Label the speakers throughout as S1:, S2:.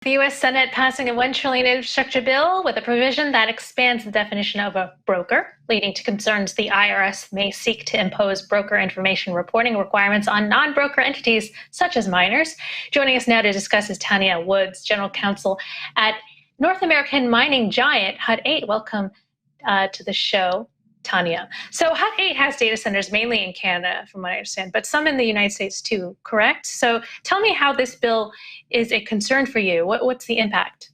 S1: The U.S. Senate passing a $1 trillion infrastructure bill with a provision that expands the definition of a broker, leading to concerns the IRS may seek to impose broker information reporting requirements on non-broker entities such as miners. Joining us now to discuss is Tanya Woods, General Counsel at North American mining giant Hut 8. Welcome to the show, Tanya. So Hut 8 has data centers mainly in Canada, from what I understand, but some in the United States too, correct? So tell me how this bill is a concern for you. What's the impact?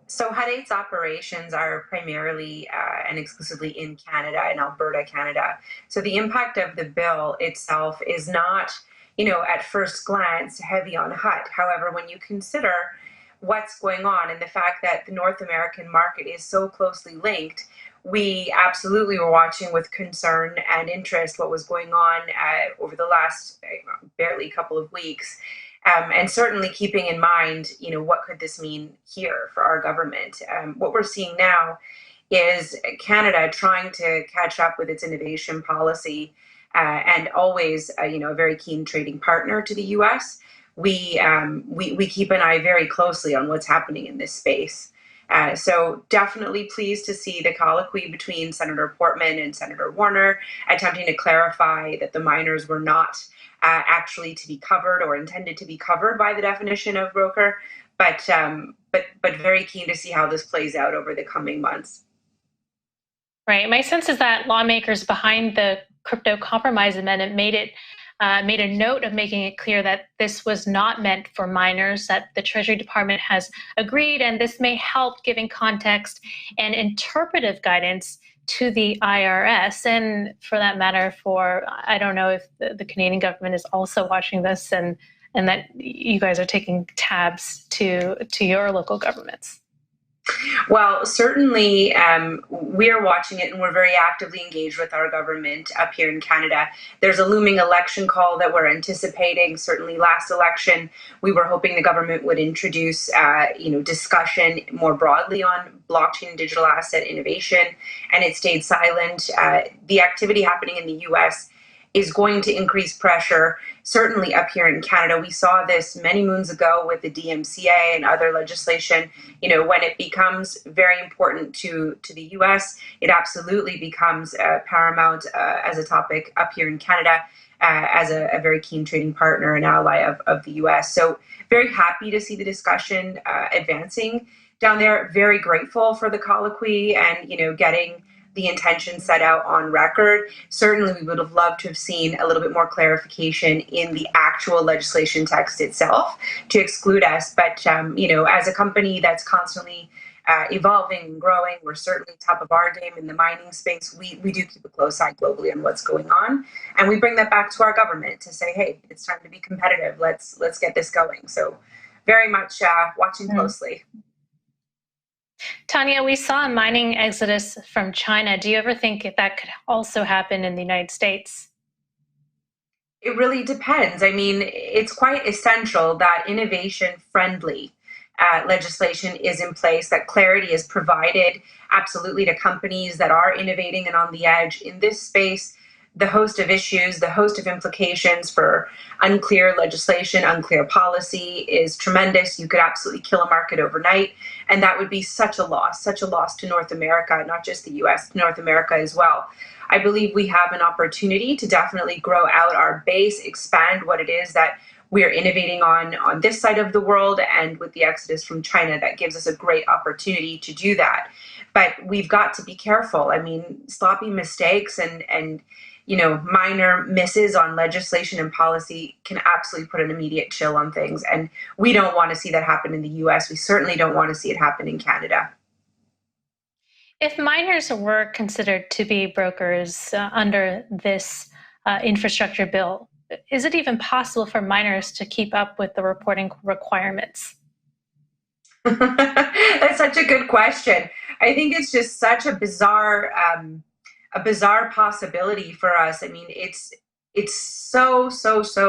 S2: So Hut 8's operations are primarily and exclusively in Canada, in Alberta, Canada. So the impact of the bill itself is not, at first glance, heavy on Hut. However, when you consider what's going on and the fact that the North American market is so closely linked, we absolutely were watching with concern and interest what was going on over the last barely couple of weeks. And certainly keeping in mind, what could this mean here for our government? What we're seeing now is Canada trying to catch up with its innovation policy and always, a very keen trading partner to the U.S. We keep an eye very closely on what's happening in this space. So definitely pleased to see the colloquy between Senator Portman and Senator Warner attempting to clarify that the miners were not actually to be covered or intended to be covered by the definition of broker, but very keen to see how this plays out over the coming months.
S1: Right. My sense is that lawmakers behind the crypto compromise amendment made a note of making it clear that this was not meant for minors, that the Treasury Department has agreed, and this may help giving context and interpretive guidance to the IRS, and for that matter, I don't know if the Canadian government is also watching this and that you guys are taking tabs to your local governments.
S2: Well, certainly we are watching it and we're very actively engaged with our government up here in Canada. There's a looming election call that we're anticipating. Certainly last election, we were hoping the government would introduce, discussion more broadly on blockchain and digital asset innovation, and it stayed silent. The activity happening in the U.S. is going to increase pressure, certainly up here in Canada. We saw this many moons ago with the DMCA and other legislation. When it becomes very important to the U.S., it absolutely becomes paramount as a topic up here in Canada as a very keen trading partner and ally of the U.S. So very happy to see the discussion advancing down there. Very grateful for the colloquy and, getting the intention set out on record. Certainly, we would have loved to have seen a little bit more clarification in the actual legislation text itself to exclude us. But, as a company that's constantly evolving and growing, we're certainly top of our game in the mining space. We do keep a close eye globally on what's going on. And we bring that back to our government to say, hey, it's time to be competitive. Let's get this going. So very much watching closely.
S1: Tanya, we saw a mining exodus from China. Do you ever think that could also happen in the United States?
S2: It really depends. I mean, it's quite essential that innovation-friendly legislation is in place, that clarity is provided absolutely to companies that are innovating and on the edge in this space. The host of issues, the host of implications for unclear legislation, unclear policy is tremendous. You could absolutely kill a market overnight, and that would be such a loss to North America, not just the US, North America as well. I believe we have an opportunity to definitely grow out our base, expand what it is that we're innovating on this side of the world, and with the exodus from China, that gives us a great opportunity to do that. But we've got to be careful. I mean, sloppy mistakes and minor misses on legislation and policy can absolutely put an immediate chill on things. And we don't want to see that happen in the US. We certainly don't want to see it happen in Canada.
S1: If miners were considered to be brokers under this infrastructure bill, is it even possible for miners to keep up with the reporting requirements?
S2: That's such a good question. I think it's just such a bizarre possibility for us. I mean, it's so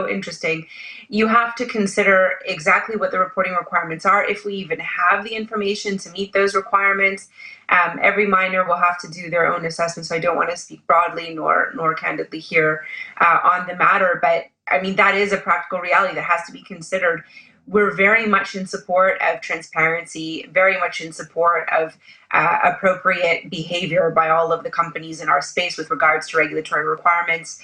S2: interesting. You have to consider exactly what the reporting requirements are, if we even have the information to meet those requirements. Every miner will have to do their own assessment, so I don't want to speak broadly nor candidly here on the matter. But I mean, that is a practical reality that has to be considered. we're very much in support of transparency, very much in support of appropriate behavior by all of the companies in our space with regards to regulatory requirements.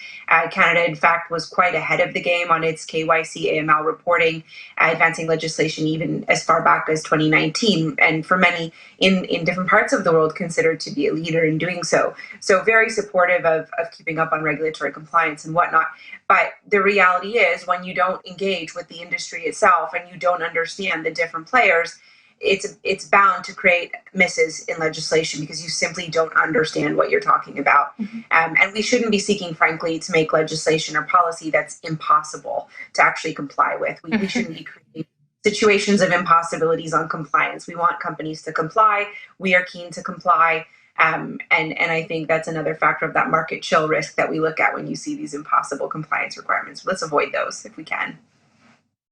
S2: Canada, in fact, was quite ahead of the game on its KYC AML reporting, advancing legislation even as far back as 2019, and for many in different parts of the world considered to be a leader in doing so. So very supportive of keeping up on regulatory compliance and whatnot. But the reality is, when you don't engage with the industry itself and you don't understand the different players, it's bound to create misses in legislation because you simply don't understand what you're talking about. Mm-hmm. And we shouldn't be seeking, frankly, to make legislation or policy that's impossible to actually comply with. We shouldn't be creating situations of impossibilities on compliance. We want companies to comply. We are keen to comply. And I think that's another factor of that market chill risk that we look at when you see these impossible compliance requirements. Let's avoid those if we can.